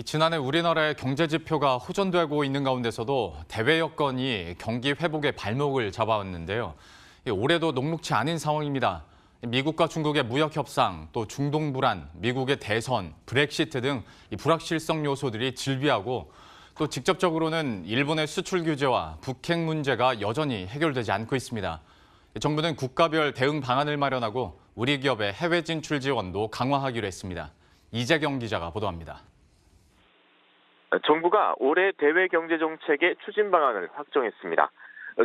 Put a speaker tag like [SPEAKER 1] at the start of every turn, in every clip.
[SPEAKER 1] 지난해 우리나라의 경제 지표가 호전되고 있는 가운데서도 대외 여건이 경기 회복의 발목을 잡아왔는데요. 올해도 녹록지 않은 상황입니다. 미국과 중국의 무역 협상, 또 중동 불안, 미국의 대선, 브렉시트 등 불확실성 요소들이 질비하고 또 직접적으로는 일본의 수출 규제와 북핵 문제가 여전히 해결되지 않고 있습니다. 정부는 국가별 대응 방안을 마련하고 우리 기업의 해외 진출 지원도 강화하기로 했습니다. 이재경 기자가 보도합니다.
[SPEAKER 2] 정부가 올해 대외 경제 정책의 추진 방안을 확정했습니다.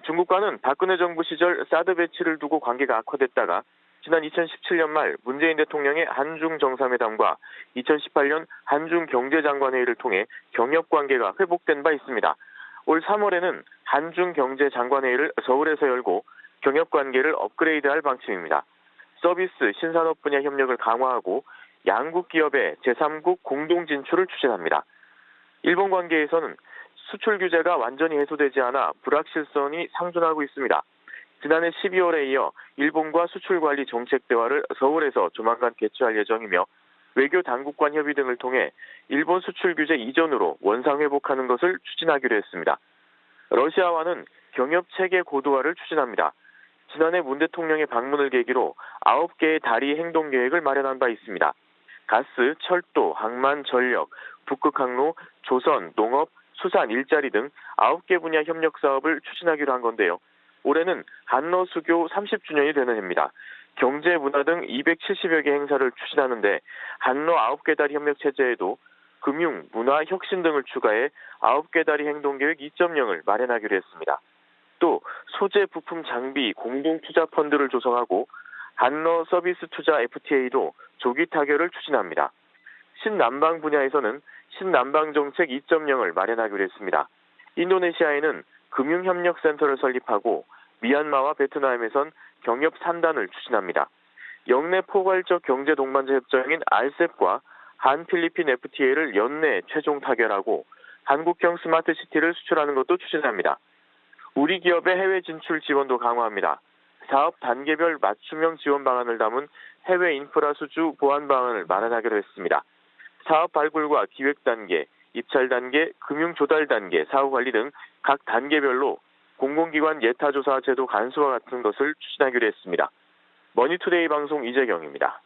[SPEAKER 2] 중국과는 박근혜 정부 시절 사드 배치를 두고 관계가 악화됐다가 지난 2017년 말 문재인 대통령의 한중 정상회담과 2018년 한중 경제장관회의를 통해 경협 관계가 회복된 바 있습니다. 올 3월에는 한중 경제장관회의를 서울에서 열고 경협 관계를 업그레이드할 방침입니다. 서비스, 신산업 분야 협력을 강화하고 양국 기업의 제3국 공동 진출을 추진합니다. 일본 관계에서는 수출 규제가 완전히 해소되지 않아 불확실성이 상존하고 있습니다. 지난해 12월에 이어 일본과 수출 관리 정책 대화를 서울에서 조만간 개최할 예정이며 외교 당국 간 협의 등을 통해 일본 수출 규제 이전으로 원상 회복하는 것을 추진하기로 했습니다. 러시아와는 경협 체계 고도화를 추진합니다. 지난해 문 대통령의 방문을 계기로 9개의 다리 행동 계획을 마련한 바 있습니다. 가스, 철도, 항만, 전력, 북극 항로, 조선, 농업, 수산, 일자리 등 9개 분야 협력 사업을 추진하기로 한 건데요. 올해는 한러 수교 30주년이 되는 해입니다. 경제, 문화 등 270여 개 행사를 추진하는데 한러 9개 다리 협력 체제에도 금융, 문화, 혁신 등을 추가해 9개 다리 행동계획 2.0을 마련하기로 했습니다. 또 소재, 부품, 장비 공동 투자 펀드를 조성하고 한러 서비스 투자 FTA로 조기 타결을 추진합니다. 신남방 분야에서는 신남방 정책 2.0을 마련하기로 했습니다. 인도네시아에는 금융협력센터를 설립하고 미얀마와 베트남에선 경협 3단을 추진합니다. 영내 포괄적 경제 동반자 협정인 RCEP과 한필리핀 FTA를 연내 최종 타결하고 한국형 스마트시티를 수출하는 것도 추진합니다. 우리 기업의 해외 진출 지원도 강화합니다. 사업 단계별 맞춤형 지원 방안을 담은 해외 인프라 수주 보완 방안을 마련하기로 했습니다. 사업 발굴과 기획 단계, 입찰 단계, 금융 조달 단계, 사후 관리 등 각 단계별로 공공기관 예타 조사 제도 간소화 같은 것을 추진하기로 했습니다. 머니투데이 방송 이재경입니다.